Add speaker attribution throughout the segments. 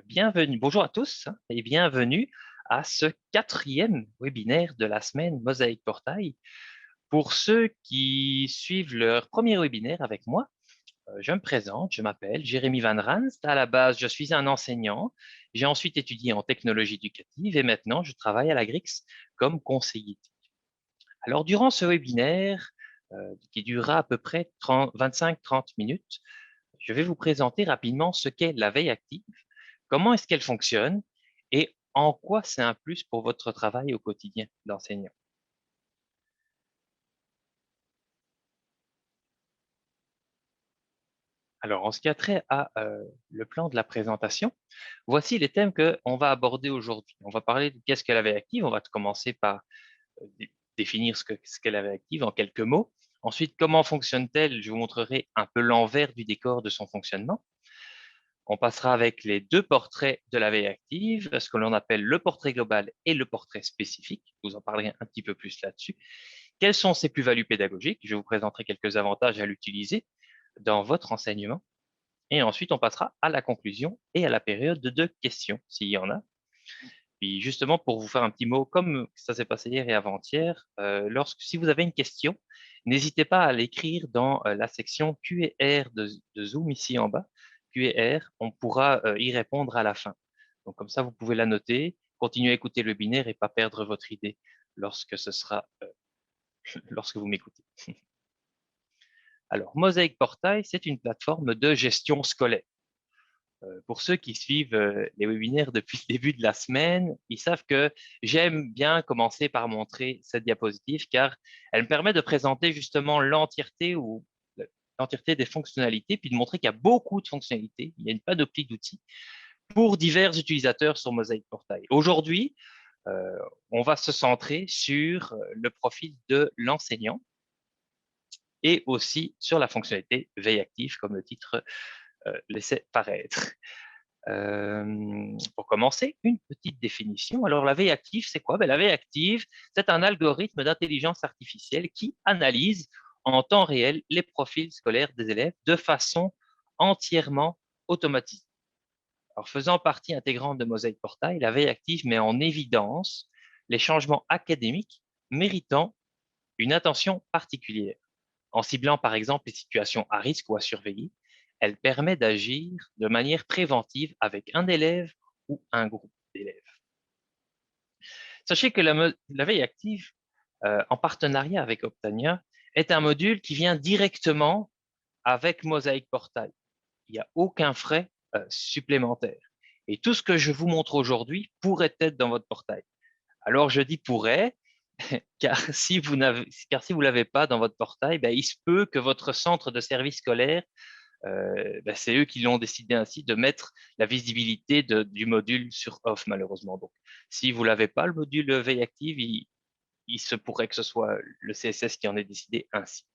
Speaker 1: Bienvenue, bonjour à tous et bienvenue à ce quatrième webinaire de la semaine Mosaïque Portail. Pour ceux qui suivent leur premier webinaire avec moi, je me présente, je m'appelle Jérémy Van Ranst. À la base, je suis un enseignant. J'ai ensuite étudié en technologie éducative et maintenant, je travaille à la GRIX comme conseiller. Alors, durant ce webinaire, qui durera à peu près 25-30 minutes, je vais vous présenter rapidement ce qu'est la veille active, comment est-ce qu'elle fonctionne et en quoi c'est un plus pour votre travail au quotidien d'enseignant. Alors, en ce qui a trait à le plan de la présentation, voici les thèmes qu'on va aborder aujourd'hui. On va parler de qu'est-ce qu'est la veille active. On va commencer par définir ce qu'est la veille active en quelques mots. Ensuite, comment fonctionne-t-elle? Je vous montrerai un peu l'envers du décor de son fonctionnement. On passera avec les deux portraits de la veille active, ce que l'on appelle le portrait global et le portrait spécifique. Je vous en parlerai un petit peu plus là-dessus. Quelles sont ses plus-values pédagogiques? Je vous présenterai quelques avantages à l'utiliser dans votre enseignement. Et ensuite, on passera à la conclusion et à la période de questions, s'il y en a. Puis justement, pour vous faire un petit mot, comme ça s'est passé hier et avant-hier, si vous avez une question, n'hésitez pas à l'écrire dans la section Q&R de Zoom ici en bas. Q&R, on pourra y répondre à la fin. Donc comme ça, vous pouvez la noter, continuer à écouter le binaire et pas perdre votre idée lorsque lorsque vous m'écoutez. Alors, Mosaic Portail, c'est une plateforme de gestion scolaire. Pour ceux qui suivent les webinaires depuis le début de la semaine, ils savent que j'aime bien commencer par montrer cette diapositive car elle me permet de présenter justement l'entièreté des fonctionnalités, puis de montrer qu'il y a beaucoup de fonctionnalités, il y a une panoplie d'outils pour divers utilisateurs sur Mosaic Portail. Aujourd'hui, on va se centrer sur le profil de l'enseignant et aussi sur la fonctionnalité veille active, comme le titre laissait paraître. Pour commencer, une petite définition. Alors, la veille active, c'est quoi? La veille active, c'est un algorithme d'intelligence artificielle qui analyse en temps réel les profils scolaires des élèves de façon entièrement automatisée. Alors, faisant partie intégrante de Mosaic Portail, la veille active met en évidence les changements académiques méritant une attention particulière. En ciblant par exemple les situations à risque ou à surveiller, elle permet d'agir de manière préventive avec un élève ou un groupe d'élèves. Sachez que la veille active, en partenariat avec Optania, est un module qui vient directement avec Mosaic Portail. Il n'y a aucun frais supplémentaire. Et tout ce que je vous montre aujourd'hui pourrait être dans votre portail. Alors je dis pourrait, car si vous l'avez pas dans votre portail, il se peut que votre centre de service scolaire, c'est eux qui l'ont décidé ainsi de mettre la visibilité du module sur off malheureusement. Donc, si vous l'avez pas le module veille active, il se pourrait que ce soit le CSS qui en ait décidé ainsi.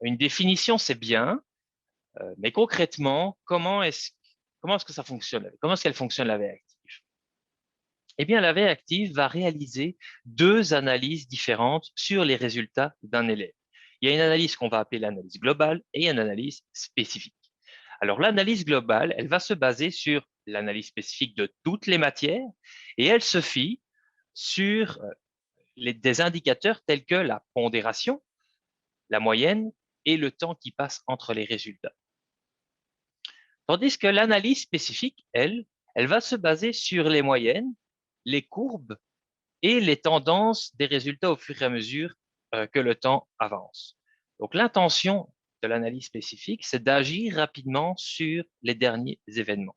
Speaker 1: Une définition, c'est bien, mais concrètement, comment est-ce que ça fonctionne? Comment est-ce qu'elle fonctionne la veille active? Eh bien, la veille active va réaliser deux analyses différentes sur les résultats d'un élève. Il y a une analyse qu'on va appeler l'analyse globale et une analyse spécifique. Alors, l'analyse globale, elle va se baser sur l'analyse spécifique de toutes les matières et elle se fie sur des indicateurs tels que la pondération, la moyenne et le temps qui passe entre les résultats. Tandis que l'analyse spécifique, elle va se baser sur les moyennes, les courbes et les tendances des résultats au fur et à mesure que le temps avance. Donc, l'intention de l'analyse spécifique, c'est d'agir rapidement sur les derniers événements.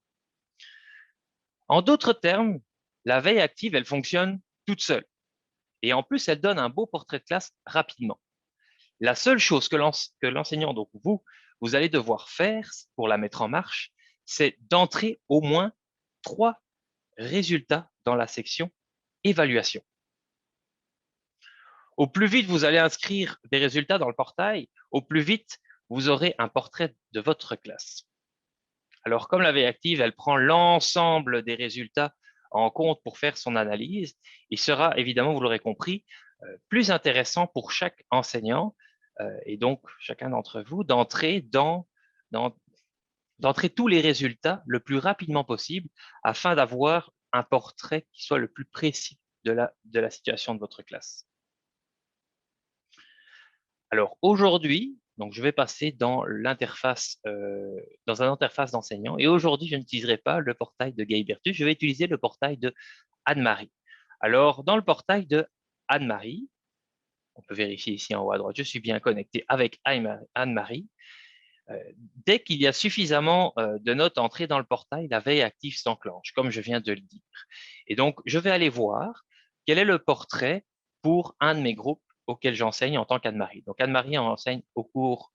Speaker 1: En d'autres termes, la veille active, elle fonctionne toute seule. Et en plus, elle donne un beau portrait de classe rapidement. La seule chose que l'enseignant, donc vous allez devoir faire pour la mettre en marche, c'est d'entrer au moins 3 résultats dans la section évaluation. Au plus vite vous allez inscrire des résultats dans le portail, au plus vite vous aurez un portrait de votre classe. Alors, comme la veille active, elle prend l'ensemble des résultats en compte pour faire son analyse, il sera évidemment, vous l'aurez compris, plus intéressant pour chaque enseignant et donc chacun d'entre vous d'entrer dans d'entrer tous les résultats le plus rapidement possible afin d'avoir un portrait qui soit le plus précis de la situation de votre classe. Alors aujourd'hui, donc je vais passer dans l'interface, dans un interface d'enseignant. Et aujourd'hui, je n'utiliserai pas le portail de Gaybertus, je vais utiliser le portail de Anne-Marie. Alors, dans le portail de Anne-Marie, on peut vérifier ici en haut à droite, je suis bien connecté avec Anne-Marie. Dès qu'il y a suffisamment de notes entrées dans le portail, la veille active s'enclenche, comme je viens de le dire. Et donc, je vais aller voir quel est le portrait pour un de mes groupes auquel j'enseigne en tant qu'Anne-Marie. Donc, Anne-Marie enseigne au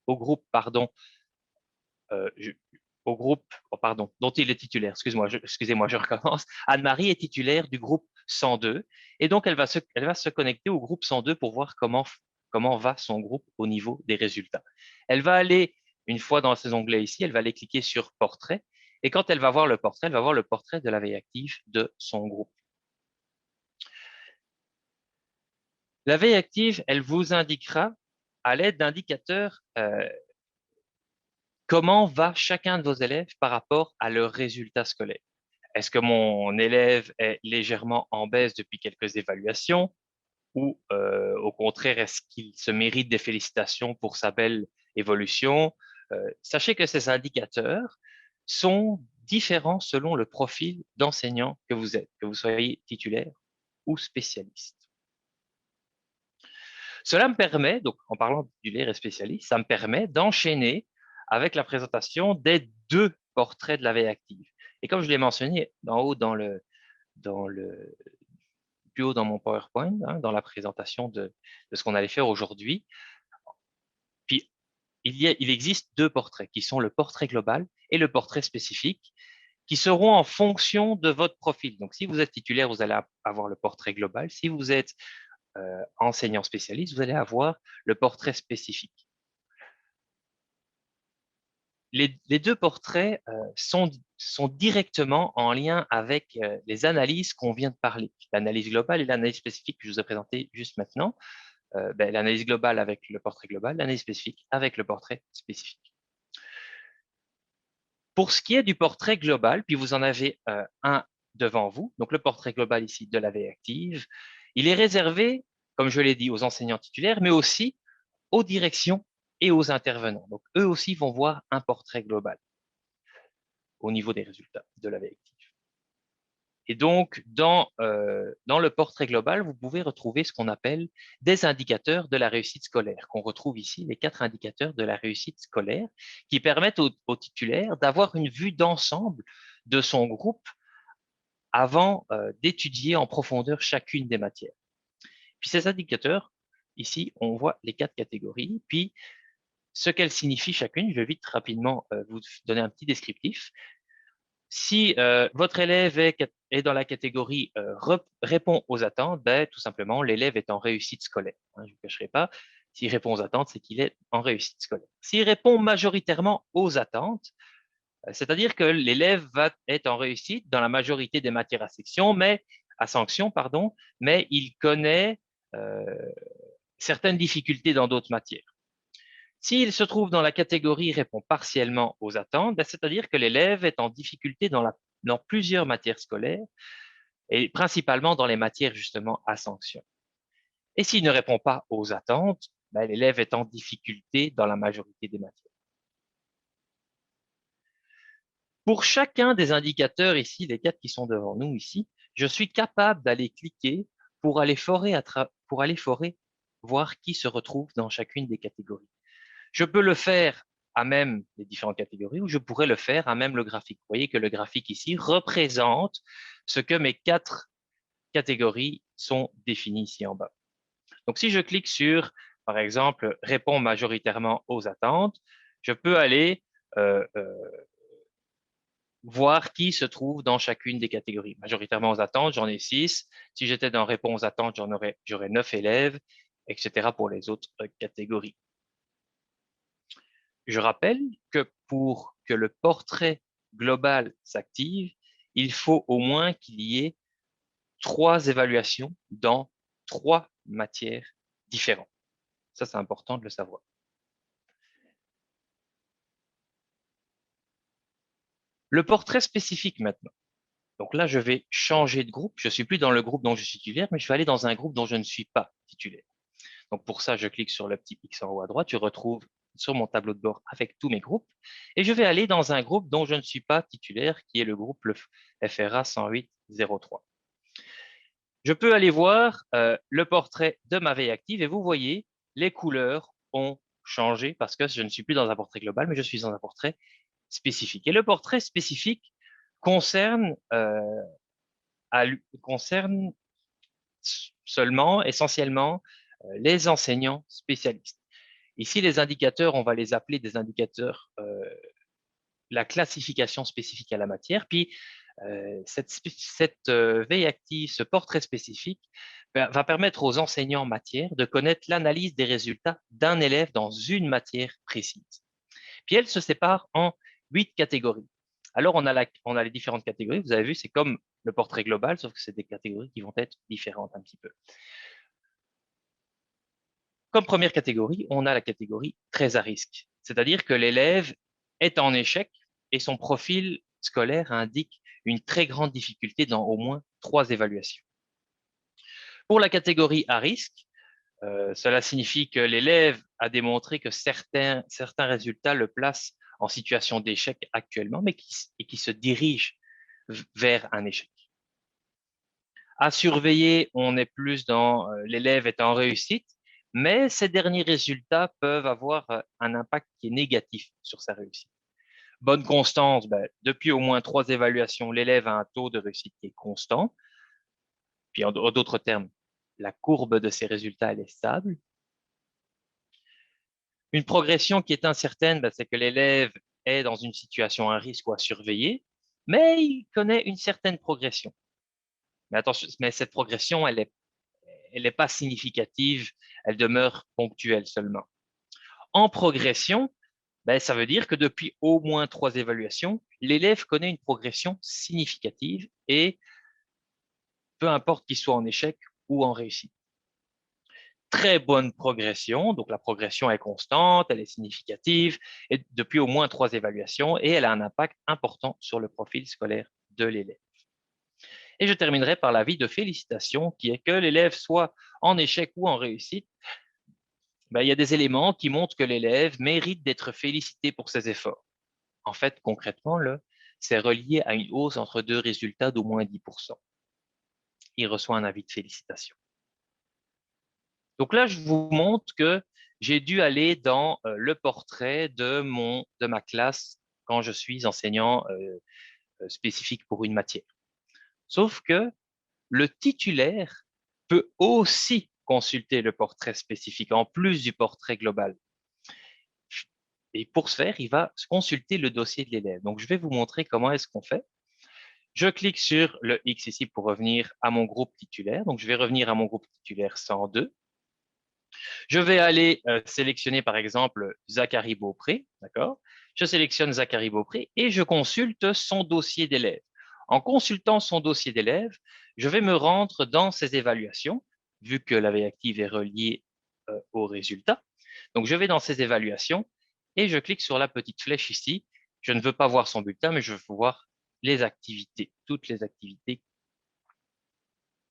Speaker 1: groupe, pardon, au groupe, oh, pardon, dont il est titulaire. Excusez-moi, je recommence. Anne-Marie est titulaire du groupe 102 et donc elle va se connecter au groupe 102 pour voir comment va son groupe au niveau des résultats. Elle va aller, une fois dans ces onglets ici, elle va aller cliquer sur portrait et quand elle va voir le portrait, elle va voir le portrait de la veille active de son groupe. La veille active, elle vous indiquera à l'aide d'indicateurs comment va chacun de vos élèves par rapport à leurs résultats scolaires. Est-ce que mon élève est légèrement en baisse depuis quelques évaluations ou au contraire, est-ce qu'il se mérite des félicitations pour sa belle évolution? Sachez que ces indicateurs sont différents selon le profil d'enseignant que vous êtes, que vous soyez titulaire ou spécialiste. Cela me permet, donc en parlant de titulaire et spécialiste, ça me permet d'enchaîner avec la présentation des deux portraits de la veille active. Et comme je l'ai mentionné en haut plus haut dans mon PowerPoint, hein, dans la présentation de ce qu'on allait faire aujourd'hui, puis il existe deux portraits qui sont le portrait global et le portrait spécifique qui seront en fonction de votre profil. Donc, si vous êtes titulaire, vous allez avoir le portrait global. Si vous êtes enseignant spécialiste, vous allez avoir le portrait spécifique. Les deux portraits sont directement en lien avec les analyses qu'on vient de parler. L'analyse globale et l'analyse spécifique que je vous ai présentée juste maintenant. L'analyse globale avec le portrait global, l'analyse spécifique avec le portrait spécifique. Pour ce qui est du portrait global, puis vous en avez un devant vous, donc le portrait global ici de la veille active, il est réservé, comme je l'ai dit, aux enseignants titulaires, mais aussi aux directions et aux intervenants. Donc, eux aussi vont voir un portrait global au niveau des résultats de la veille active. Et donc, dans le portrait global, vous pouvez retrouver ce qu'on appelle des indicateurs de la réussite scolaire, qu'on retrouve ici, les 4 indicateurs de la réussite scolaire, qui permettent au titulaire d'avoir une vue d'ensemble de son groupe avant d'étudier en profondeur chacune des matières. Puis ces indicateurs, ici, on voit les 4 catégories, puis ce qu'elles signifient chacune. Je vais vite rapidement vous donner un petit descriptif. Si votre élève est dans la catégorie répond aux attentes, ben, tout simplement, l'élève est en réussite scolaire. Hein, je ne vous cacherai pas, s'il répond aux attentes, c'est qu'il est en réussite scolaire. S'il répond majoritairement aux attentes, c'est-à-dire que l'élève va être en réussite dans la majorité des matières à sanction, pardon, mais il connaît euh, certaines difficultés dans d'autres matières. S'il se trouve dans la catégorie répond partiellement aux attentes, ben, c'est-à-dire que l'élève est en difficulté dans plusieurs matières scolaires et principalement dans les matières justement à sanction. Et s'il ne répond pas aux attentes, ben, l'élève est en difficulté dans la majorité des matières. Pour chacun des indicateurs ici, les 4 qui sont devant nous ici, je suis capable d'aller cliquer pour aller forer voir qui se retrouve dans chacune des catégories. Je peux le faire à même les différentes catégories ou je pourrais le faire à même le graphique. Vous voyez que le graphique ici représente ce que mes 4 catégories sont définies ici en bas. Donc, si je clique sur, par exemple, répond majoritairement aux attentes, je peux aller voir qui se trouve dans chacune des catégories. Majoritairement aux attentes, j'en ai 6. Si j'étais dans réponse aux attentes, j'aurais 9 élèves, etc. pour les autres catégories. Je rappelle que pour que le portrait global s'active, il faut au moins qu'il y ait 3 évaluations dans 3 matières différentes. Ça, c'est important de le savoir. Le portrait spécifique maintenant. Donc là, je vais changer de groupe. Je ne suis plus dans le groupe dont je suis titulaire, mais je vais aller dans un groupe dont je ne suis pas titulaire. Donc pour ça, je clique sur le petit X en haut à droite. Je retrouve sur mon tableau de bord avec tous mes groupes. Et je vais aller dans un groupe dont je ne suis pas titulaire, qui est le groupe FRA 108-03. Je peux aller voir le portrait de ma veille active et vous voyez, les couleurs ont changé parce que je ne suis plus dans un portrait global, mais je suis dans un portrait spécifique. Et le portrait spécifique concerne, concerne seulement, essentiellement, les enseignants spécialistes. Ici, les indicateurs, on va les appeler des indicateurs, la classification spécifique à la matière. Puis, cette veille active, ce portrait spécifique, va permettre aux enseignants en matière de connaître l'analyse des résultats d'un élève dans une matière précise. Puis, elle se sépare en 8 catégories. Alors, on a les différentes catégories. Vous avez vu, c'est comme le portrait global, sauf que c'est des catégories qui vont être différentes un petit peu. Comme première catégorie, on a la catégorie très à risque, c'est-à-dire que l'élève est en échec et son profil scolaire indique une très grande difficulté dans au moins 3 évaluations. Pour la catégorie à risque, cela signifie que l'élève a démontré que certains résultats le placent en situation d'échec actuellement, mais qui se dirige vers un échec. À surveiller, on est plus dans l'élève est en réussite, mais ces derniers résultats peuvent avoir un impact qui est négatif sur sa réussite. Bonne constance, depuis au moins 3 évaluations, l'élève a un taux de réussite qui est constant. Puis en d'autres termes, la courbe de ses résultats, elle est stable. Une progression qui est incertaine, c'est que l'élève est dans une situation à risque ou à surveiller, mais il connaît une certaine progression. Mais attention, mais cette progression, elle n'est pas significative, elle demeure ponctuelle seulement. En progression, ça veut dire que depuis au moins 3 évaluations, l'élève connaît une progression significative et peu importe qu'il soit en échec ou en réussite. Très bonne progression, donc la progression est constante, elle est significative et depuis au moins 3 évaluations et elle a un impact important sur le profil scolaire de l'élève. Et je terminerai par l'avis de félicitations qui est que l'élève soit en échec ou en réussite, il y a des éléments qui montrent que l'élève mérite d'être félicité pour ses efforts. En fait, concrètement, c'est relié à une hausse entre 2 résultats d'au moins 10%. Il reçoit un avis de félicitations. Donc là, je vous montre que j'ai dû aller dans le portrait de ma classe quand je suis enseignant spécifique pour une matière. Sauf que le titulaire peut aussi consulter le portrait spécifique en plus du portrait global. Et pour ce faire, il va consulter le dossier de l'élève. Donc, je vais vous montrer comment est-ce qu'on fait. Je clique sur le X ici pour revenir à mon groupe titulaire. Donc, je vais revenir à mon groupe titulaire 102. Je vais aller sélectionner, par exemple, Zachary Beaupré. D'accord? Je sélectionne Zachary Beaupré et je consulte son dossier d'élève. En consultant son dossier d'élève, je vais me rendre dans ses évaluations, vu que la veille active est reliée aux résultats. Donc, je vais dans ses évaluations et je clique sur la petite flèche ici. Je ne veux pas voir son bulletin, mais je veux voir les activités, toutes les activités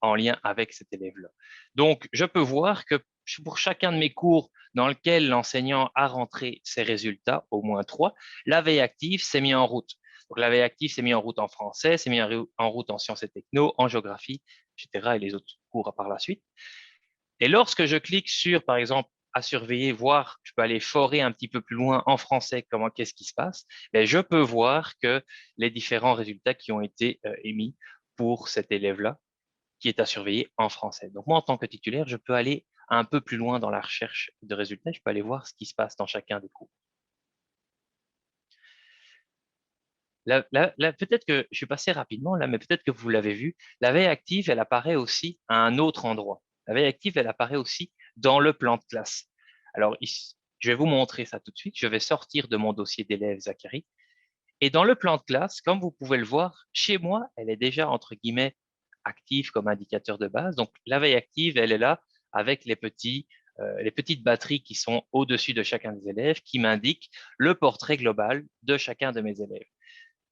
Speaker 1: en lien avec cet élève-là. Donc, je peux voir que pour chacun de mes cours dans lequel l'enseignant a rentré ses résultats, au moins 3, la veille active s'est mise en route. Donc, la veille active s'est mise en route en français, s'est mise en route en sciences et techno, en géographie, etc. et les autres cours par la suite. Et lorsque je clique sur, par exemple, à surveiller, voir, je peux aller forer un petit peu plus loin en français, qu'est-ce qui se passe, je peux voir que les différents résultats qui ont été émis pour cet élève-là, qui est à surveiller en français. Donc moi, en tant que titulaire, je peux aller un peu plus loin dans la recherche de résultats, je peux aller voir ce qui se passe dans chacun des cours. Peut-être que je suis passé rapidement là, mais peut-être que vous l'avez vu, la veille active, elle apparaît aussi à un autre endroit. La veille active, elle apparaît aussi dans le plan de classe. Alors, ici, je vais vous montrer ça tout de suite. Je vais sortir de mon dossier d'élève Zachary. Et dans le plan de classe, comme vous pouvez le voir, chez moi, elle est déjà, entre guillemets, active comme indicateur de base. Donc, la veille active, elle est là avec les petites batteries qui sont au-dessus de chacun des élèves qui m'indiquent le portrait global de chacun de mes élèves.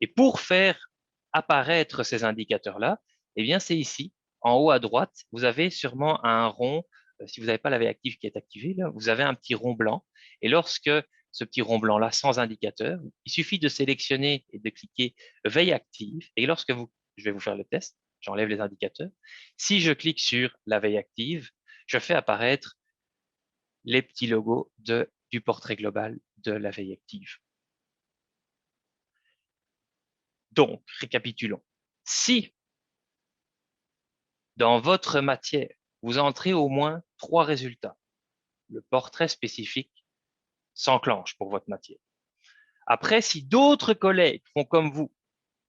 Speaker 1: Et pour faire apparaître ces indicateurs-là, eh bien, c'est ici, en haut à droite, vous avez sûrement un rond. Si vous n'avez pas la veille active qui est activée, là, vous avez un petit rond blanc. Et lorsque ce petit rond blanc-là, sans indicateur, il suffit de sélectionner et de cliquer veille active. Et lorsque je vais vous faire le test, j'enlève les indicateurs. Si je clique sur la veille active, je fais apparaître les petits logos du portrait global de la veille active. Donc, récapitulons. Si dans votre matière, vous entrez au moins 3 résultats, le portrait spécifique s'enclenche pour votre matière. Après, si d'autres collègues font comme vous,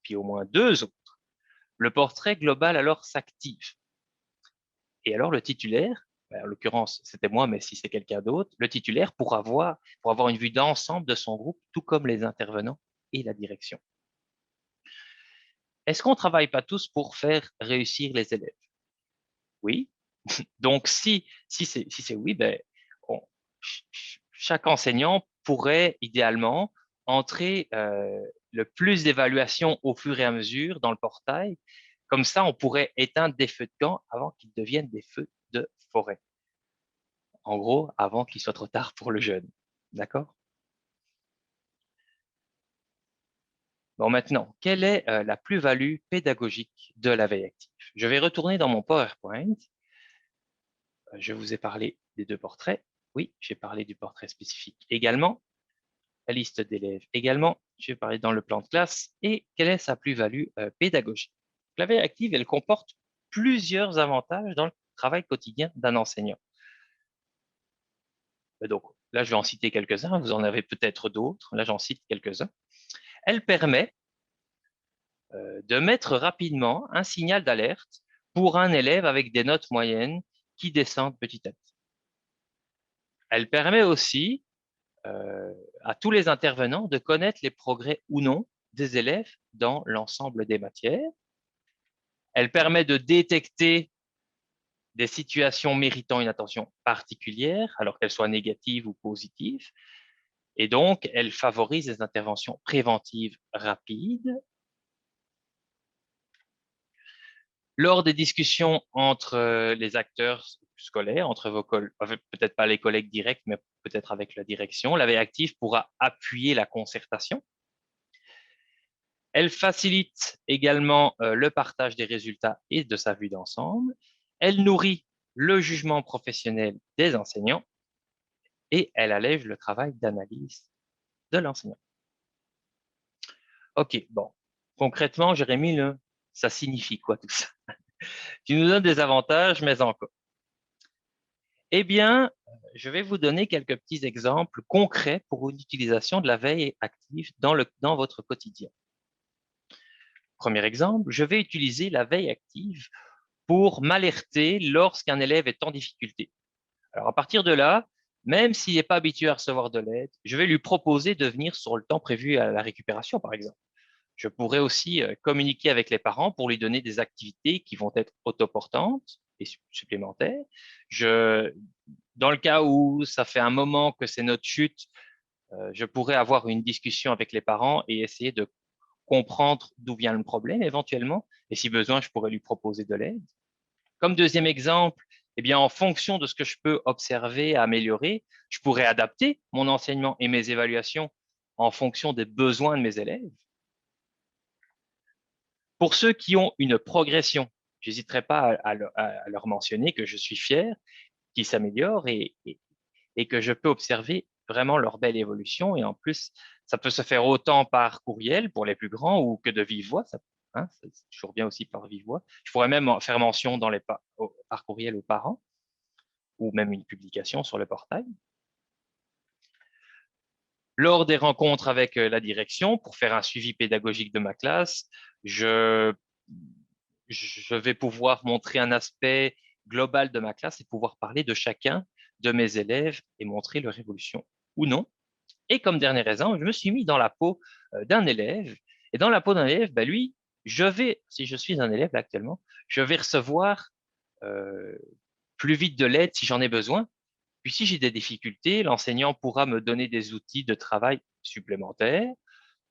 Speaker 1: puis au moins 2 autres, le portrait global alors s'active. Et alors le titulaire, en l'occurrence c'était moi, mais si c'est quelqu'un d'autre, le titulaire pour avoir une vue d'ensemble de son groupe, tout comme les intervenants et la direction. Est-ce qu'on ne travaille pas tous pour faire réussir les élèves? Oui. Donc si c'est oui, ben, chaque enseignant pourrait idéalement entrer le plus d'évaluations au fur et à mesure dans le portail. Comme ça, on pourrait éteindre des feux de camp avant qu'ils deviennent des feux de forêt. En gros, avant qu'il soit trop tard pour le jeune. D'accord? Bon, maintenant, quelle est la plus-value pédagogique de la veille active? Je vais retourner dans mon PowerPoint. Je vous ai parlé des 2 portraits. Oui, j'ai parlé du portrait spécifique également. La liste d'élèves également. Je vais parler dans le plan de classe. Et quelle est sa plus-value pédagogique? La veille active, elle comporte plusieurs avantages dans le travail quotidien d'un enseignant. Donc, là, je vais en citer quelques-uns. Vous en avez peut-être d'autres. Là, j'en cite quelques-uns. Elle permet de mettre rapidement un signal d'alerte pour un élève avec des notes moyennes qui descendent petit à petit. Elle permet aussi à tous les intervenants de connaître les progrès ou non des élèves dans l'ensemble des matières. Elle permet de détecter des situations méritant une attention particulière, alors qu'elles soient négatives ou positives. Et donc, elle favorise les interventions préventives rapides. Lors des discussions entre les acteurs scolaires, entre vos peut-être pas les collègues directs, mais peut-être avec la direction, la veille active pourra appuyer la concertation. Elle facilite également le partage des résultats et de sa vue d'ensemble. Elle nourrit le jugement professionnel des enseignants et elle allège le travail d'analyse de l'enseignant. OK, bon. Concrètement, Jérémy, ça signifie quoi tout ça? Tu nous donnes des avantages, mais encore. Eh bien, je vais vous donner quelques petits exemples concrets pour une utilisation de la veille active dans votre quotidien. Premier exemple, je vais utiliser la veille active pour m'alerter lorsqu'un élève est en difficulté. Alors, à partir de là, même s'il n'est pas habitué à recevoir de l'aide, je vais lui proposer de venir sur le temps prévu à la récupération, par exemple. Je pourrais aussi communiquer avec les parents pour lui donner des activités qui vont être autoportantes et supplémentaires. Dans le cas où ça fait un moment que c'est notre chute, je pourrais avoir une discussion avec les parents et essayer de comprendre d'où vient le problème éventuellement. Et si besoin, je pourrais lui proposer de l'aide. Comme deuxième exemple, eh bien, en fonction de ce que je peux observer, améliorer, je pourrais adapter mon enseignement et mes évaluations en fonction des besoins de mes élèves. Pour ceux qui ont une progression, j'hésiterai pas à leur mentionner que je suis fier qu'ils s'améliorent et que je peux observer vraiment leur belle évolution. Et en plus, ça peut se faire autant par courriel pour les plus grands ou que de vive voix. C'est toujours bien aussi par vive voix. Je pourrais même faire mention par courriel aux parents ou même une publication sur le portail. Lors des rencontres avec la direction, pour faire un suivi pédagogique de ma classe, je vais pouvoir montrer un aspect global de ma classe et pouvoir parler de chacun de mes élèves et montrer leur évolution ou non. Et comme dernier exemple, je me suis mis dans la peau d'un élève. Et dans la peau d'un élève, ben lui, si je suis un élève là, actuellement, je vais recevoir euh, plus vite de l'aide si j'en ai besoin. Puis si j'ai des difficultés, l'enseignant pourra me donner des outils de travail supplémentaires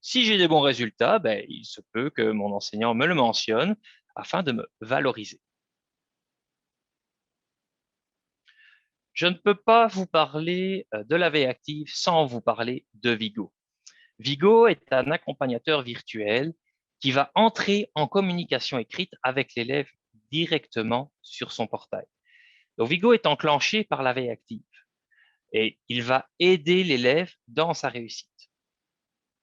Speaker 1: Si j'ai des bons résultats, ben, il se peut que mon enseignant me le mentionne afin de me valoriser. Je ne peux pas vous parler de la veille active sans vous parler de Vigo. Vigo est un accompagnateur virtuel qui va entrer en communication écrite avec l'élève directement sur son portail. Donc Vigo est enclenché par la veille active et il va aider l'élève dans sa réussite.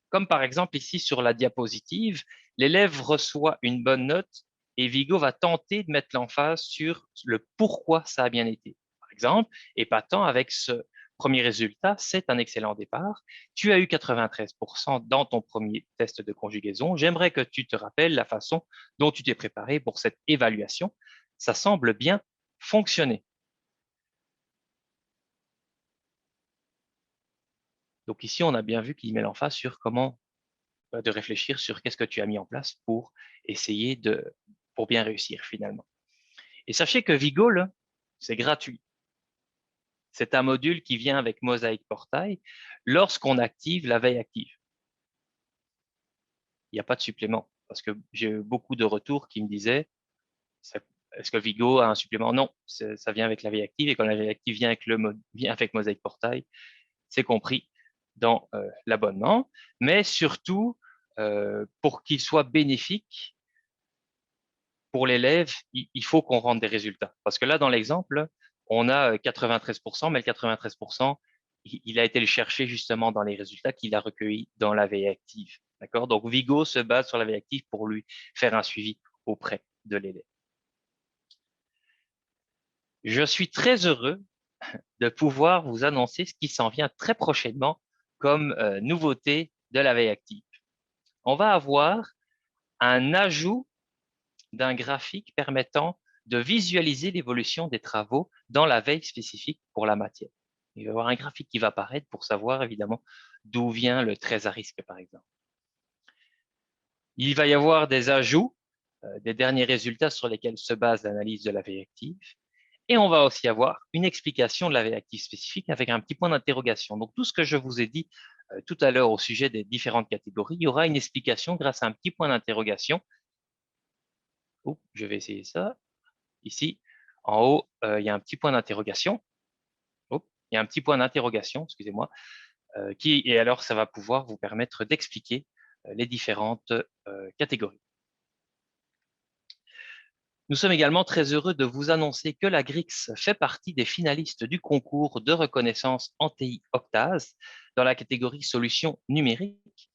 Speaker 1: Comme par exemple ici sur la diapositive, l'élève reçoit une bonne note et Vigo va tenter de mettre l'emphase sur le pourquoi ça a bien été. Par exemple, épatant avec ce premier résultat, c'est un excellent départ. Tu as eu 93% dans ton premier test de conjugaison. J'aimerais que tu te rappelles la façon dont tu t'es préparé pour cette évaluation. Ça semble bien fonctionner. Donc ici, on a bien vu qu'il met l'emphase sur comment de réfléchir sur qu'est-ce que tu as mis en place pour essayer pour bien réussir finalement. Et sachez que Vigo, c'est gratuit. C'est un module qui vient avec Mosaic Portail lorsqu'on active la veille active. Il n'y a pas de supplément parce que j'ai eu beaucoup de retours qui me disaient est-ce que Vigo a un supplément? Non, ça vient avec la veille active et quand la veille active vient avec Mosaic Portail, c'est compris dans l'abonnement. Mais surtout, pour qu'il soit bénéfique, pour l'élève, il faut qu'on rende des résultats. Parce que là, dans l'exemple, on a 93%, mais le 93%, il a été le chercher justement dans les résultats qu'il a recueillis dans la veille active. D'accord? Donc, Vigo se base sur la veille active pour lui faire un suivi auprès de l'élève. Je suis très heureux de pouvoir vous annoncer ce qui s'en vient très prochainement comme nouveauté de la veille active. On va avoir un ajout d'un graphique permettant de visualiser l'évolution des travaux dans la veille spécifique pour la matière. Il va y avoir un graphique qui va apparaître pour savoir évidemment d'où vient le 13 à risque, par exemple. Il va y avoir des ajouts des derniers résultats sur lesquels se base l'analyse de la veille active. Et on va aussi avoir une explication de la veille active spécifique avec un petit point d'interrogation. Donc, tout ce que je vous ai dit tout à l'heure au sujet des différentes catégories, il y aura une explication grâce à un petit point d'interrogation. Je vais essayer ça. Ici, en haut, il y a un petit point d'interrogation. Il y a un petit point d'interrogation, excusez-moi, et alors ça va pouvoir vous permettre d'expliquer les différentes catégories. Nous sommes également très heureux de vous annoncer que la GRIX fait partie des finalistes du concours de reconnaissance en TI Octase dans la catégorie solutions numériques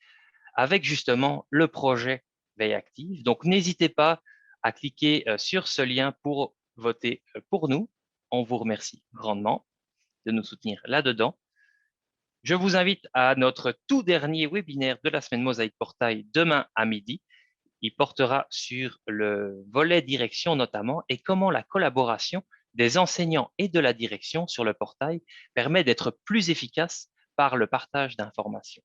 Speaker 1: avec justement le projet Veille Active. Donc, n'hésitez pas à cliquer sur ce lien pour voter pour nous. On vous remercie grandement de nous soutenir là-dedans. Je vous invite à notre tout dernier webinaire de la semaine Mosaic Portail demain à midi. Il portera sur le volet direction notamment et comment la collaboration des enseignants et de la direction sur le portail permet d'être plus efficace par le partage d'informations.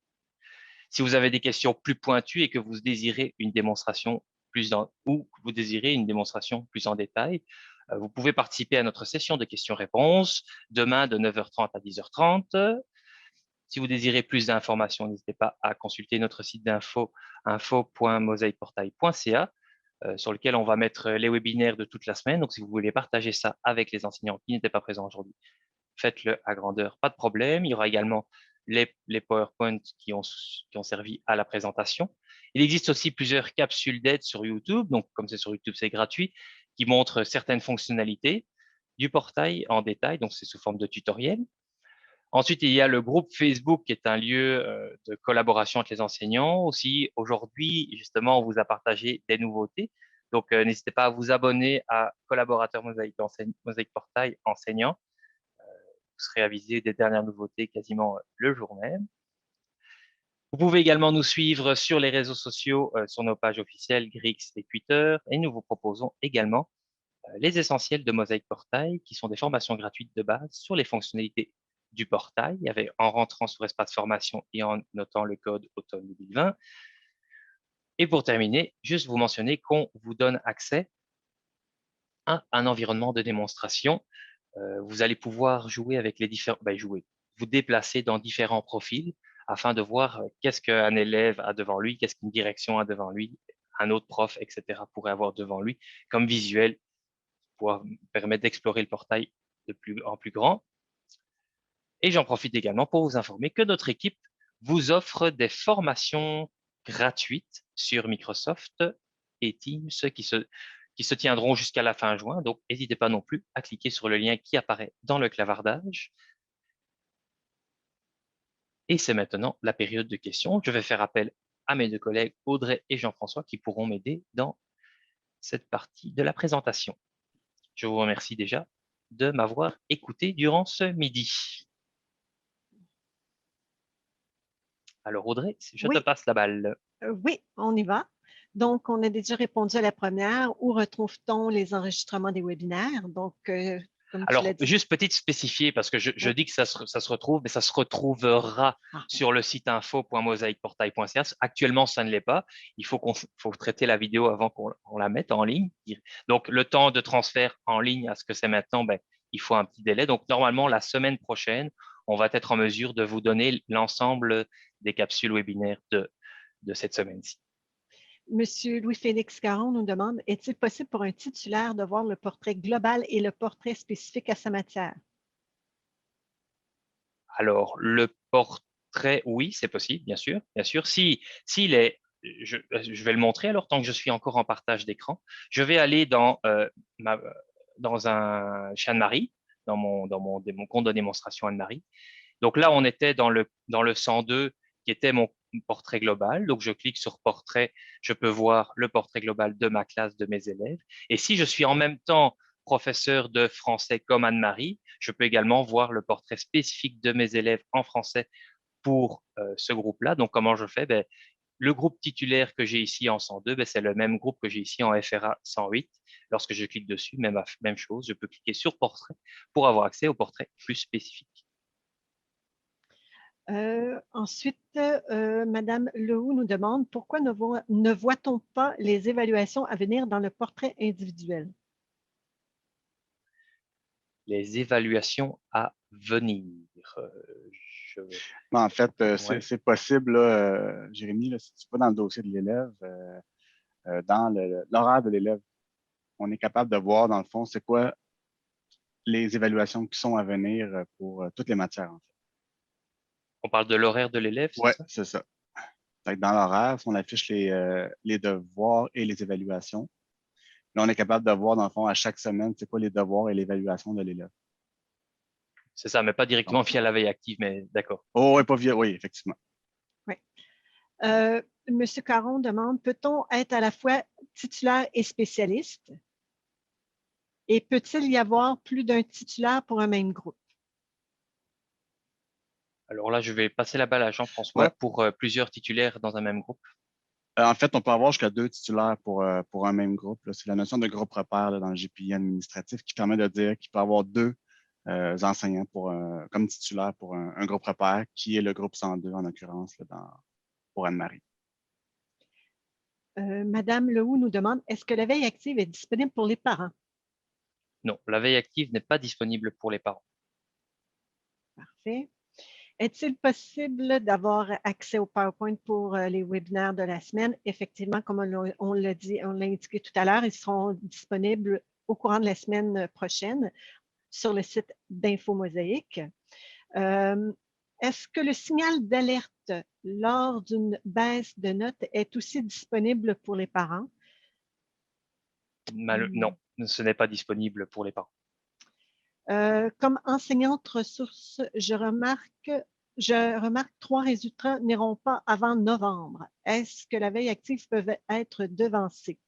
Speaker 1: Si vous avez des questions plus pointues et que vous désirez une démonstration ou que vous désirez une démonstration plus en détail, vous pouvez participer à notre session de questions-réponses demain de 9h30 à 10h30. Si vous désirez plus d'informations, n'hésitez pas à consulter notre site d'info info.mosaicportail.ca sur lequel on va mettre les webinaires de toute la semaine. Donc, si vous voulez partager ça avec les enseignants qui n'étaient pas présents aujourd'hui, faites-le à grandeur, pas de problème. Il y aura également les PowerPoint qui ont servi à la présentation. Il existe aussi plusieurs capsules d'aide sur YouTube. Donc, comme c'est sur YouTube, c'est gratuit, qui montrent certaines fonctionnalités du portail en détail. Donc, c'est sous forme de tutoriel. Ensuite, il y a le groupe Facebook qui est un lieu de collaboration avec les enseignants. Aussi, aujourd'hui, justement, on vous a partagé des nouveautés. Donc, n'hésitez pas à vous abonner à Collaborateur Mosaic Portail enseignant. Vous serez avisé des dernières nouveautés quasiment le jour même. Vous pouvez également nous suivre sur les réseaux sociaux, sur nos pages officielles Grix et Twitter. Et nous vous proposons également les essentiels de Mosaic Portail, qui sont des formations gratuites de base sur les fonctionnalités du portail, en rentrant sur espace formation et en notant le code automne 2020. Et pour terminer, juste vous mentionner qu'on vous donne accès à un environnement de démonstration. Vous allez pouvoir jouer avec les différents, vous déplacer dans différents profils afin de voir qu'est-ce qu'un élève a devant lui, qu'est-ce qu'une direction a devant lui, un autre prof, etc. pourrait avoir devant lui comme visuel pour permettre d'explorer le portail en plus grand. Et j'en profite également pour vous informer que notre équipe vous offre des formations gratuites sur Microsoft et Teams qui se tiendront jusqu'à la fin juin. Donc, n'hésitez pas non plus à cliquer sur le lien qui apparaît dans le clavardage. Et c'est maintenant la période de questions. Je vais faire appel à mes deux collègues Audrey et Jean-François qui pourront m'aider dans cette partie de la présentation. Je vous remercie déjà de m'avoir écouté durant ce midi. Alors Audrey, je te
Speaker 2: Oui,
Speaker 1: passe la balle.
Speaker 2: oui, on y va. Donc, on a déjà répondu à la première. Où retrouve-t-on les enregistrements des webinaires? Donc, comme tu l'as
Speaker 1: Alors,
Speaker 2: dit,
Speaker 1: juste petite spécifier, parce que je
Speaker 2: oui.
Speaker 1: dis que ça se retrouve, mais ça se retrouvera
Speaker 2: Ah,
Speaker 1: sur le site info.mosaicportail.ch. Actuellement, ça ne l'est pas. Il faut traiter la vidéo avant qu'on la mette en ligne. Donc, le temps de transfert en ligne à ce que c'est maintenant, ben, il faut un petit délai. Donc, normalement, la semaine prochaine, on va être en mesure de vous donner l'ensemble des capsules webinaires de cette semaine-ci.
Speaker 2: Monsieur Louis-Félix Caron nous demande, est-il possible pour un titulaire de voir le portrait global et le portrait spécifique à sa matière?
Speaker 1: Alors, le portrait, oui, c'est possible, bien sûr, bien sûr. S'il est, je vais le montrer alors tant que je suis encore en partage d'écran. Je vais aller dans un chez Anne-Marie, mon compte de démonstration Anne-Marie. Donc là, on était dans le 102 qui était mon portrait global. Donc, je clique sur portrait, je peux voir le portrait global de ma classe, de mes élèves. Et si je suis en même temps professeur de français comme Anne-Marie, je peux également voir le portrait spécifique de mes élèves en français pour ce groupe-là. Donc, comment je fais? Ben, le groupe titulaire que j'ai ici en 102, ben, c'est le même groupe que j'ai ici en FRA 108. Lorsque je clique dessus, même chose, je peux cliquer sur portrait pour avoir accès au portrait plus spécifique.
Speaker 2: Ensuite, Madame Lehoux nous demande, pourquoi ne voit-on pas les évaluations à venir dans le portrait individuel?
Speaker 1: Les évaluations à venir. Euh, je...
Speaker 3: Mais en fait,
Speaker 1: ouais.
Speaker 3: c'est possible, là, Jérémy, là, si tu vas dans le dossier de l'élève, dans l'horaire de l'élève, on est capable de voir, dans le fond, c'est quoi les évaluations qui sont à venir pour toutes les matières, en fait.
Speaker 1: On parle de l'horaire de l'élève, c'est
Speaker 3: Ouais,
Speaker 1: ça?
Speaker 3: c'est ça. Fait que dans l'horaire, on affiche les devoirs et les évaluations. Là, on est capable de voir, dans le fond, à chaque semaine, c'est quoi les devoirs et l'évaluation de l'élève.
Speaker 1: C'est ça, mais pas
Speaker 3: Donc,
Speaker 1: directement via la veille active, mais d'accord.
Speaker 3: oh, ouais, pas via, oui, effectivement.
Speaker 2: Oui. Monsieur Caron demande, peut-on être à la fois titulaire et spécialiste? Et peut-il y avoir plus d'un titulaire pour un même groupe?
Speaker 1: Alors là, je vais passer la balle à
Speaker 3: Ouais.
Speaker 1: Jean-François pour plusieurs titulaires dans un même groupe.
Speaker 3: En fait, on peut avoir jusqu'à 2 titulaires pour un même groupe. C'est la notion de groupe repère là, dans le GPI administratif qui permet de dire qu'il peut y avoir deux enseignants comme titulaire pour un groupe repère, qui est le groupe 102 en l'occurrence pour Anne-Marie.
Speaker 2: Madame Lehoux nous demande, est-ce que la veille active est disponible pour les parents?
Speaker 1: Non, la veille active n'est pas disponible pour les parents.
Speaker 2: Parfait. Est-il possible d'avoir accès au PowerPoint pour les webinaires de la semaine? Effectivement, comme on l'a dit, on l'a indiqué tout à l'heure, ils seront disponibles au courant de la semaine prochaine sur le site d'InfoMosaïque. Est-ce que le signal d'alerte lors d'une baisse de notes est aussi disponible pour les parents?
Speaker 1: Non, ce n'est pas disponible pour les parents.
Speaker 2: Comme enseignante ressource, je remarque 3 résultats n'iront pas avant novembre. Est-ce que la veille active peut être devancée?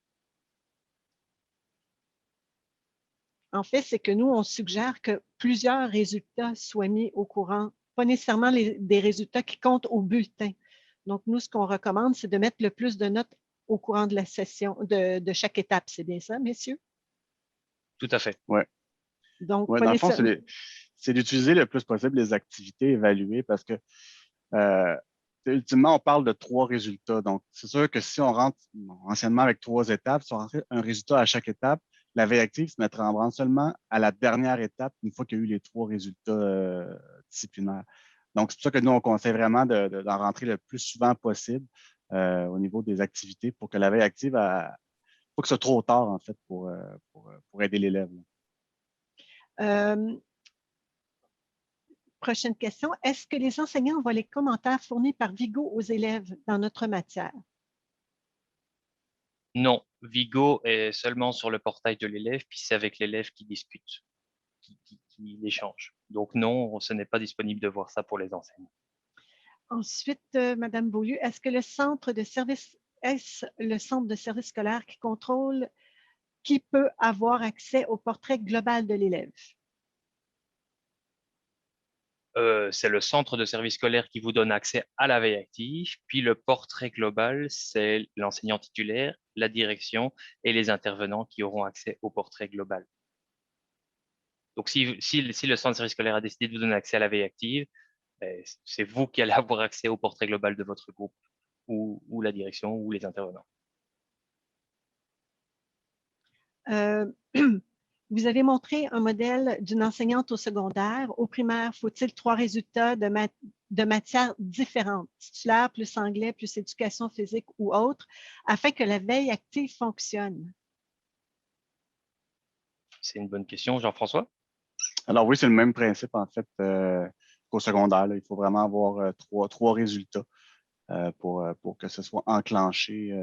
Speaker 2: En fait, c'est que nous, on suggère que plusieurs résultats soient mis au courant, pas nécessairement des résultats qui comptent au bulletin. Donc, nous, ce qu'on recommande, c'est de mettre le plus de notes au courant de la session, de chaque étape. C'est bien ça, messieurs?
Speaker 1: Tout à fait.
Speaker 3: Ouais.
Speaker 2: Donc,
Speaker 3: Ouais,
Speaker 2: pas
Speaker 3: dans le fond,
Speaker 2: nécessairement.
Speaker 3: c'est d'utiliser le plus possible les activités évaluées parce que euh, ultimement, on parle de 3 résultats. Donc, c'est sûr que si on rentre anciennement avec 3 étapes, si on rentre un résultat à chaque étape, la veille active se mettra en branle seulement à la dernière étape, une fois qu'il y a eu les 3 résultats disciplinaires. Donc, c'est pour ça que nous, on conseille vraiment d'en rentrer le plus souvent possible au niveau des activités pour que la veille active, faut que ce soit trop tard, en fait, pour aider l'élève.
Speaker 2: Prochaine question. Est-ce que les enseignants voient les commentaires fournis par Vigo aux élèves dans notre matière?
Speaker 1: Non, Vigo est seulement sur le portail de l'élève, puis c'est avec l'élève qui discute, qui échange. Donc non, ce n'est pas disponible de voir ça pour les enseignants.
Speaker 2: Ensuite, Madame Beaulieu, est-ce le centre de service scolaire qui contrôle qui peut avoir accès au portrait global de l'élève?
Speaker 1: C'est le centre de service scolaire qui vous donne accès à la veille active, puis le portrait global, c'est l'enseignant titulaire, la direction et les intervenants qui auront accès au portrait global. Donc, si le centre de service scolaire a décidé de vous donner accès à la veille active, c'est vous qui allez avoir accès au portrait global de votre groupe ou la direction ou les intervenants.
Speaker 2: Vous avez montré un modèle d'une enseignante au secondaire. Au primaire, faut-il 3 résultats de matières différentes, titulaire plus anglais plus éducation physique ou autre, afin que la veille active fonctionne?
Speaker 1: C'est une bonne question, Jean-François.
Speaker 3: Alors oui, c'est le même principe, en fait, qu'au secondaire. Là. Il faut vraiment avoir trois résultats pour que ce soit enclenché.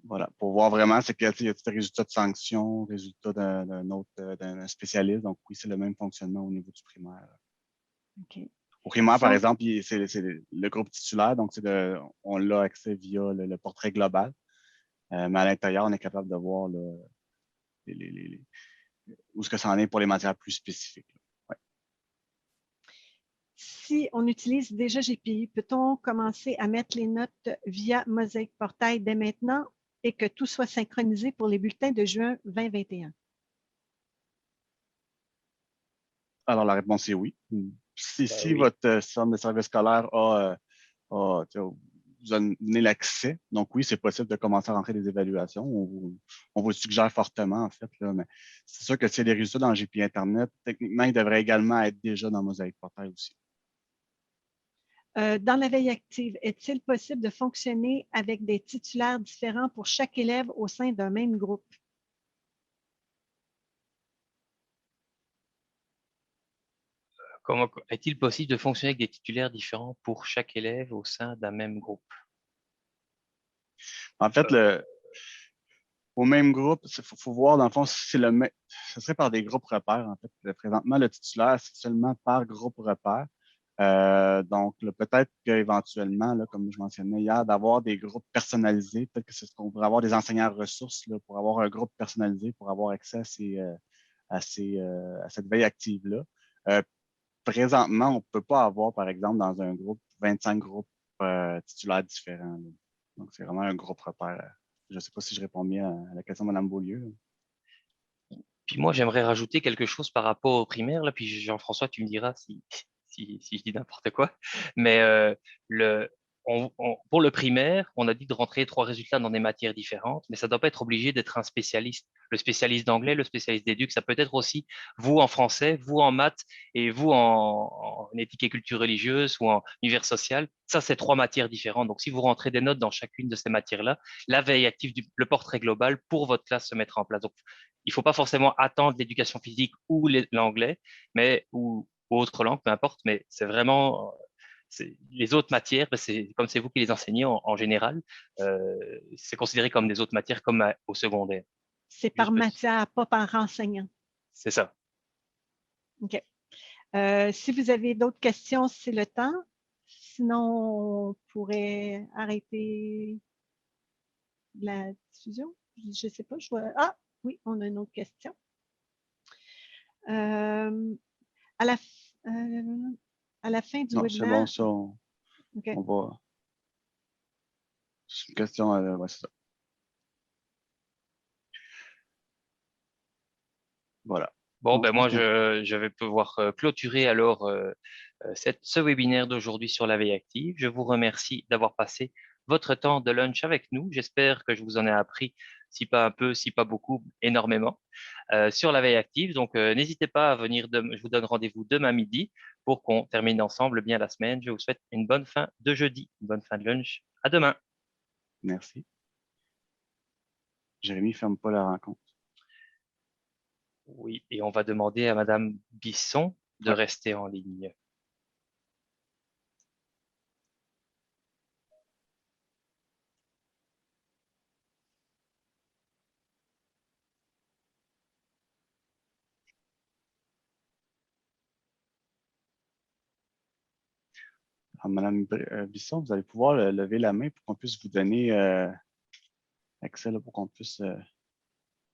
Speaker 3: Voilà, pour voir vraiment, c'est qu'il y a des résultats de sanction, résultats d'un spécialiste. Donc oui, c'est le même fonctionnement au niveau du primaire.
Speaker 2: Okay.
Speaker 3: Au primaire, par exemple, c'est le groupe titulaire, donc on l'a accès via le portrait global. Mais à l'intérieur, on est capable de voir où est-ce que ça en est pour les matières plus spécifiques. Ouais.
Speaker 2: Si on utilise déjà GPI, peut-on commencer à mettre les notes via Mosaic Portail dès maintenant et que tout soit synchronisé pour les bulletins de juin 2021?
Speaker 3: Alors, la réponse est oui. Si
Speaker 1: Oui.
Speaker 3: votre centre de service scolaire vous a donné l'accès, donc oui, c'est possible de commencer à rentrer des évaluations. On vous le suggère fortement, en fait. Là, mais c'est sûr que si les résultats dans le GPI Internet, techniquement, ils devraient également être déjà dans Mosaic Portail aussi.
Speaker 2: Dans la veille active, est-il possible de fonctionner avec des titulaires différents pour chaque élève au sein d'un même groupe?
Speaker 1: Comment est-il possible de fonctionner avec des titulaires différents pour chaque élève au sein d'un même groupe?
Speaker 3: En fait, au même groupe, il faut voir, dans le fond, si ce serait par des groupes repères, en fait. Présentement, le titulaire, c'est seulement par groupe repère. Donc, peut-être qu'éventuellement, comme je mentionnais hier, d'avoir des groupes personnalisés, peut-être que c'est ce qu'on pourrait avoir des enseignants ressources là, pour avoir un groupe personnalisé, pour avoir accès à cette veille active-là. Présentement, on ne peut pas avoir, par exemple, dans un groupe, 25 groupes titulaires différents. Là. Donc, c'est vraiment un groupe repère. Je ne sais pas si je réponds bien à la question de Mme Beaulieu. Là.
Speaker 1: Puis moi, j'aimerais rajouter quelque chose par rapport au primaire, là, puis Jean-François, tu me diras si je dis n'importe quoi. Mais pour le primaire, on a dit de rentrer 3 résultats dans des matières différentes, mais ça ne doit pas être obligé d'être un spécialiste. Le spécialiste d'anglais, le spécialiste d'éduc, ça peut être aussi vous en français, vous en maths et vous en éthique et culture religieuse ou en univers social. Ça, c'est 3 matières différentes. Donc, si vous rentrez des notes dans chacune de ces matières-là, la veille active, le portrait global pour votre classe se mettra en place. Donc, il ne faut pas forcément attendre l'éducation physique ou l'anglais, mais ou autre langue, peu importe, mais c'est vraiment les autres matières, comme c'est vous qui les enseignez en général, c'est considéré comme des autres matières comme au secondaire.
Speaker 2: C'est par matière, pas par enseignant.
Speaker 1: C'est ça.
Speaker 2: OK. Si vous avez d'autres questions, c'est le temps. Sinon, on pourrait arrêter la diffusion. Je ne sais pas. Ah, oui, on a une autre question. À la fin du webinaire.
Speaker 3: C'est bon, ça.
Speaker 2: Okay.
Speaker 3: On va. C'est une question. Ouais, c'est ça. Voilà.
Speaker 1: Bon, ben moi, je vais pouvoir clôturer alors ce webinaire d'aujourd'hui sur la veille active. Je vous remercie d'avoir passé votre temps de lunch avec nous. J'espère que je vous en ai appris, si pas un peu, si pas beaucoup, énormément, sur la veille active. Donc, n'hésitez pas à venir, je vous donne rendez-vous demain midi pour qu'on termine ensemble bien la semaine. Je vous souhaite une bonne fin de jeudi, une bonne fin de lunch. À demain.
Speaker 3: Merci. Jérémy, ferme pas la rencontre.
Speaker 1: Oui, et on va demander à Madame Bisson de
Speaker 3: Ouais.
Speaker 1: rester en ligne.
Speaker 3: Alors, Madame Bisson, vous allez pouvoir lever la main pour qu'on puisse vous donner accès, là, pour qu'on puisse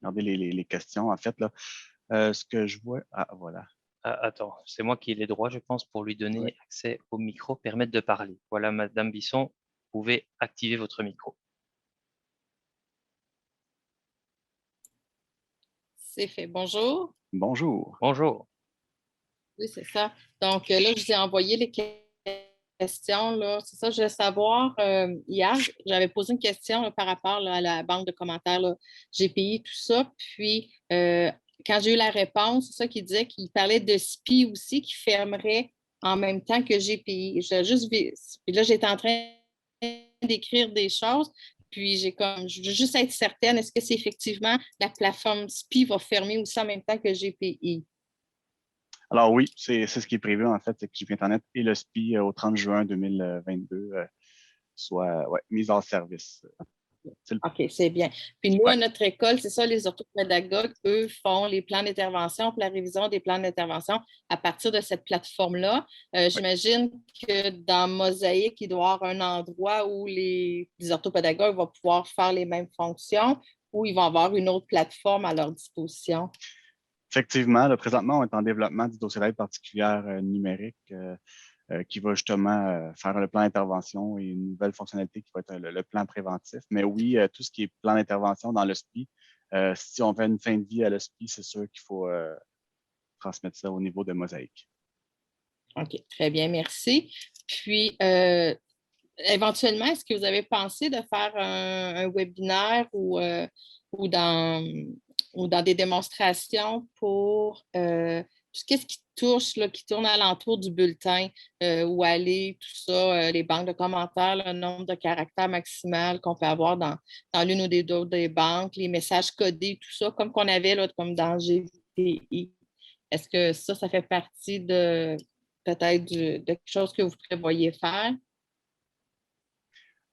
Speaker 3: regarder les questions. En fait, là, ce que je vois... Ah, voilà.
Speaker 1: Ah, attends, c'est moi qui ai les droits, je pense, pour lui
Speaker 3: Ouais.
Speaker 1: donner accès au micro, permettre de parler. Voilà, Madame Bisson, vous pouvez activer votre micro.
Speaker 4: C'est fait. Bonjour.
Speaker 3: Bonjour.
Speaker 1: Bonjour.
Speaker 4: Oui, c'est ça. Donc, là, je vous ai envoyé les questions. Là. C'est ça, je voulais savoir. Hier, j'avais posé une question là, par rapport là, à la banque de commentaires là, GPI, tout ça. Puis, quand j'ai eu la réponse, c'est ça qu'il disait qu'il parlait de SPI aussi qui fermerait en même temps que GPI. Puis là, j'étais en train d'écrire des choses. Puis, je veux juste être certaine, est-ce que c'est effectivement la plateforme SPI va fermer aussi en même temps que GPI?
Speaker 3: Alors oui, c'est ce qui est prévu en fait, c'est que GP Internet et le SPI au 30 juin 2022 soient mis en service.
Speaker 4: OK, c'est bien. Puis nous,
Speaker 3: Ouais.
Speaker 4: à notre école, c'est ça, les orthopédagogues, eux, font les plans d'intervention, pour la révision des plans d'intervention à partir de cette plateforme-là. J'imagine que dans Mosaïque, il doit y avoir un endroit où les orthopédagogues vont pouvoir faire les mêmes fonctions ou ils vont avoir une autre plateforme à leur disposition.
Speaker 3: Effectivement, là, présentement, on est en développement du dossier d'aide particulière numérique qui va justement faire le plan d'intervention et une nouvelle fonctionnalité qui va être le plan préventif. Mais oui, tout ce qui est plan d'intervention dans le SPI, si on fait une fin de vie à l'SPI, c'est sûr qu'il faut transmettre ça au niveau de Mosaïque.
Speaker 4: OK, très bien, merci. Puis, éventuellement, est-ce que vous avez pensé de faire un webinaire ou dans des démonstrations pour tout ce qui touche, là, qui tourne alentour du bulletin, où aller, tout ça, les banques de commentaires, le nombre de caractères maximal qu'on peut avoir dans l'une ou des autres des banques, les messages codés, tout ça, comme qu'on avait là, comme dans GPI. Est-ce que ça fait partie de peut-être de quelque chose que vous prévoyez faire?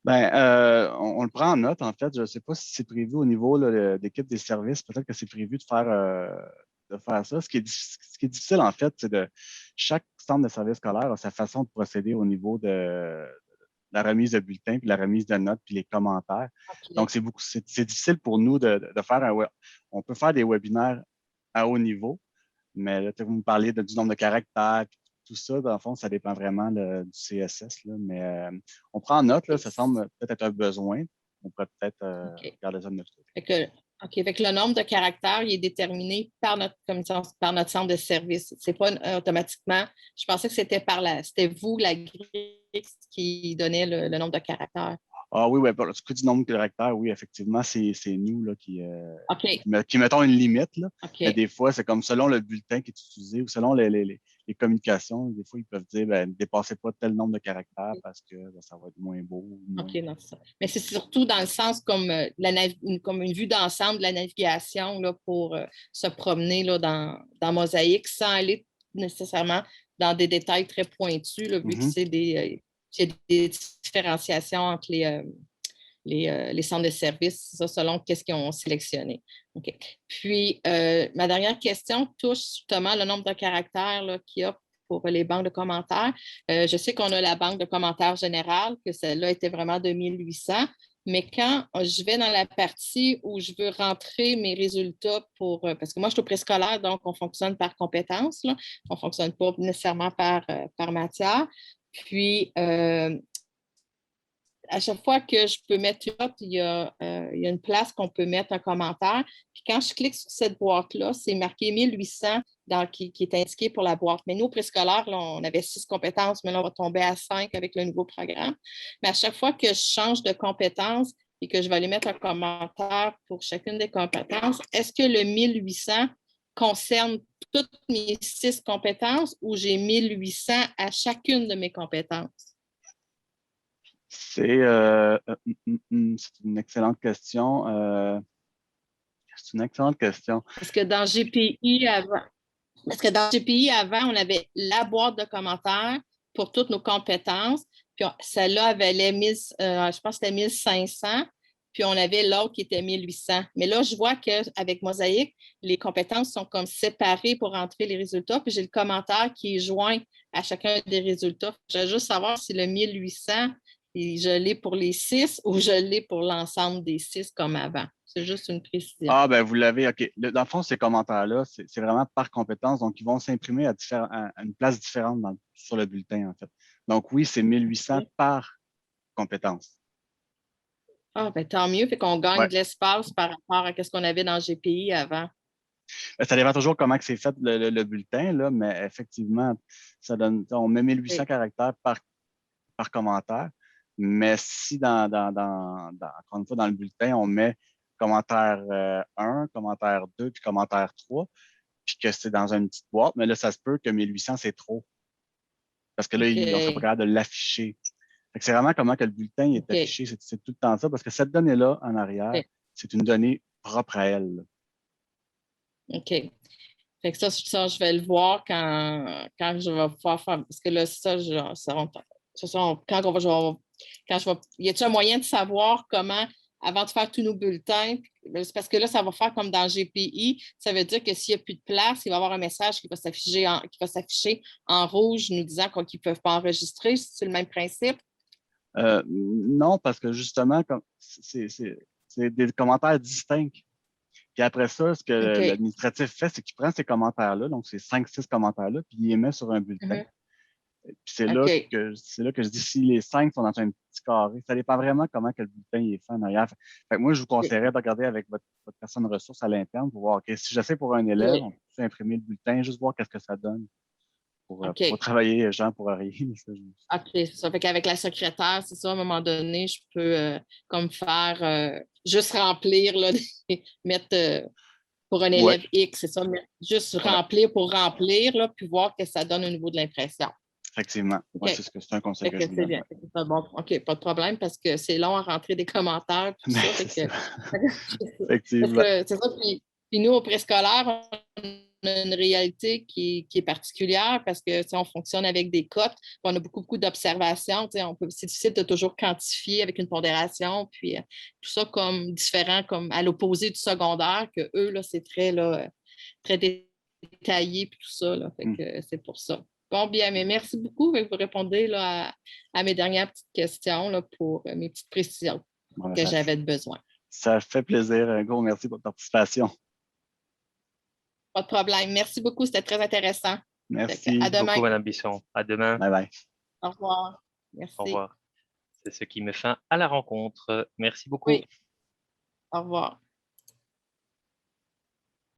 Speaker 3: Ben, on le prend en note, en fait. Je ne sais pas si c'est prévu au niveau d'équipe des services. Peut-être que c'est prévu de faire ça. Ce qui est difficile, en fait, c'est de chaque centre de service scolaire a sa façon de procéder au niveau de la remise de bulletins, puis la remise de notes, puis les commentaires.
Speaker 4: Okay.
Speaker 3: Donc, c'est difficile pour nous de faire on peut faire des webinaires à haut niveau, mais là, vous me parlez du nombre de caractères, puis tout ça, dans le fond, ça dépend vraiment du CSS. Là, mais on prend en note, là, ça semble peut-être être un besoin. On pourrait peut-être regarder ça de notre côté.
Speaker 4: OK. Fait que le nombre de caractères, il est déterminé par notre commission, par notre centre de service. C'est pas automatiquement. Je pensais que c'était vous, la grille, qui donnait le nombre de caractères.
Speaker 3: Ah oui, pour le coup du nombre de caractères, oui, effectivement, c'est nous là,
Speaker 4: OK.
Speaker 3: qui mettons une limite. Là.
Speaker 4: OK.
Speaker 3: Mais des fois, c'est comme selon le bulletin qui est utilisé ou selon les communications, des fois, ils peuvent dire ne dépassez pas tel nombre de caractères parce que ça va être moins beau.
Speaker 4: OK, non, ça. Mais c'est surtout dans le sens comme, comme une vue d'ensemble de la navigation là, pour se promener là, dans Mosaïque sans aller nécessairement dans des détails très pointus, là, vu que c'est des différenciations entre les centres de services, ça, selon qu'est-ce qu'ils ont sélectionné. Okay. Puis, ma dernière question touche justement le nombre de caractères qu'il y a pour les banques de commentaires. Je sais qu'on a la banque de commentaires générale, que celle-là était vraiment de 1800, mais quand je vais dans la partie où je veux rentrer mes résultats parce que moi, je suis au préscolaire, donc on fonctionne par compétences, là. On ne fonctionne pas nécessairement par matière. Puis, à chaque fois que je peux mettre une note, il y a une place qu'on peut mettre un commentaire. Puis quand je clique sur cette boîte-là, c'est marqué 1800 qui est indiqué pour la boîte. Mais nous, au préscolaire, là, on avait 6 compétences, mais là, on va tomber à 5 avec le nouveau programme. Mais à chaque fois que je change de compétence et que je vais aller mettre un commentaire pour chacune des compétences, est-ce que le 1800 concerne toutes mes 6 compétences ou j'ai 1800 à chacune de mes compétences?
Speaker 3: C'est une excellente question. C'est une excellente question.
Speaker 4: Parce que dans GPI avant, on avait la boîte de commentaires pour toutes nos compétences. Puis celle-là valait je pense que c'était 1500. Puis on avait l'autre qui était 1800. Mais là, je vois qu'avec Mosaïque, les compétences sont comme séparées pour entrer les résultats. Puis j'ai le commentaire qui est joint à chacun des résultats. Je veux juste savoir si le 1800, je l'ai pour les 6 ou je l'ai pour l'ensemble des 6 comme avant. C'est juste une précision.
Speaker 3: Ah, ben vous l'avez, OK. Dans le fond, ces commentaires-là, c'est vraiment par compétence. Donc, ils vont s'imprimer à une place différente sur le bulletin, en fait. Donc, oui, c'est 1800 par compétence.
Speaker 4: Ah, ben tant mieux, fait qu'on gagne
Speaker 3: Ouais.
Speaker 4: de l'espace par rapport à ce qu'on avait dans GPI avant.
Speaker 3: Ça dépend toujours comment c'est fait le bulletin, là, mais effectivement, ça donne, on met 1800 caractères par commentaire. Mais si encore une fois, dans le bulletin, on met commentaire 1, commentaire 2, puis commentaire 3, puis que c'est dans une petite boîte, mais là, ça se peut que 1800, c'est trop. Parce que là, on ne serait pas capable de l'afficher. C'est vraiment comment que le bulletin est affiché, c'est tout le temps ça, parce que cette donnée-là, en arrière, c'est une donnée propre à elle.
Speaker 4: OK. Fait que ça, je vais le voir quand je vais pouvoir faire. Parce que là, y a-t-il un moyen de savoir comment, avant de faire tous nos bulletins, c'est parce que là, ça va faire comme dans GPI, ça veut dire que s'il n'y a plus de place, il va y avoir un message qui va s'afficher en rouge nous disant qu'ils ne peuvent pas enregistrer. C'est le même principe?
Speaker 3: Non, parce que justement, c'est des commentaires distincts. Puis après ça, ce que l'administratif fait, c'est qu'il prend ces commentaires-là, donc ces 5-6 commentaires-là, puis il les met sur un bulletin. Puis c'est là que je dis si les 5 sont dans un petit carré. Ça dépend vraiment comment que le bulletin est fait en arrière. Fait que moi, je vous conseillerais de regarder avec votre personne ressource à l'interne pour voir, OK, si j'essaie pour un élève, on peut imprimer le bulletin, juste voir qu'est-ce que ça donne. Pour travailler, Jean, pour rien.
Speaker 4: OK, c'est ça. Fait qu'avec la secrétaire, c'est ça, à un moment donné, je peux comme faire juste remplir, là, mettre pour un élève X, c'est ça, juste remplir pour remplir, là, puis voir ce que ça donne au niveau de l'impression.
Speaker 3: Effectivement. Ouais, c'est un conseil que je vous donne.
Speaker 4: Bien. Bon, OK, pas de problème, parce que c'est long à rentrer des commentaires, tout ça.
Speaker 3: Effectivement.
Speaker 4: C'est ça, puis nous, au préscolaire, on a une réalité qui est particulière parce que on fonctionne avec des cotes, on a beaucoup d'observations. C'est difficile de toujours quantifier avec une pondération, puis tout ça comme différent, comme à l'opposé du secondaire, que eux, là, c'est très détaillé, puis tout ça. Là, fait que c'est pour ça. Bon, bien, mais merci beaucoup. Vous répondez là, à mes dernières petites questions là, pour mes petites précisions que j'avais besoin.
Speaker 3: Ça fait plaisir. Un gros merci pour votre participation.
Speaker 4: Pas de problème. Merci beaucoup. C'était très intéressant.
Speaker 3: Merci.
Speaker 1: À demain. Beaucoup, Mme Bisson. À demain.
Speaker 3: Bye bye.
Speaker 4: Au revoir. Merci.
Speaker 1: Au revoir. C'est ce qui met fin à la rencontre. Merci beaucoup.
Speaker 4: Oui. Au revoir.